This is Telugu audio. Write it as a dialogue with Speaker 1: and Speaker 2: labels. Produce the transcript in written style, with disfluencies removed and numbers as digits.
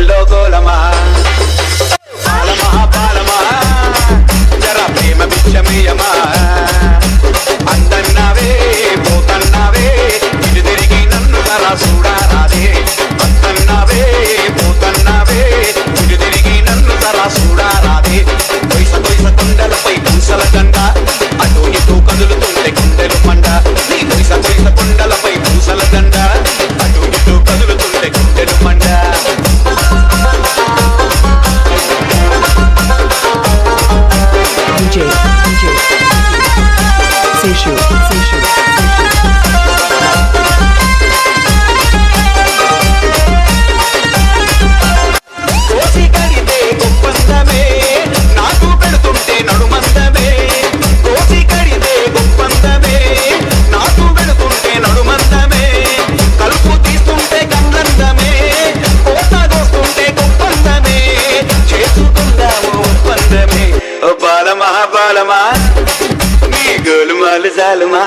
Speaker 1: గొల్లో గోలమా బాలమా బాలమా జరా ప్రేమ బిచ్చమేయమా అందన్నావే పోతన్నావే ఇటు తిరిగి నన్ను తరా చూడారాదే అందన్నావే పోతన్నావే ఇటు తిరిగి నన్ను తరా చూడారాదే కొయ్స కొయ్స కొండలపై పూసల దండ అటు ఇటు కదులుతుంటే గుండెలు మండ నీ కొయ్స కొయ్స కొండలపై పూసల దండ అటు ఇటు కదులుతుంటే గుండెలు మండ కోసి కడితే గొప్పందమే నాకు పెడుతుంటే నడుమందమే కోసి కడితే గొప్పందమే నాకు పెడుతుంటే నడుమందమే కలుపు తీస్తుంటే కందందమే కోత కోస్తుంటే గొప్పందమే చేసుకుందాము ఒప్పందమే ఓ బాలమా బాలమా నీ గోలుమాలు జాలుమా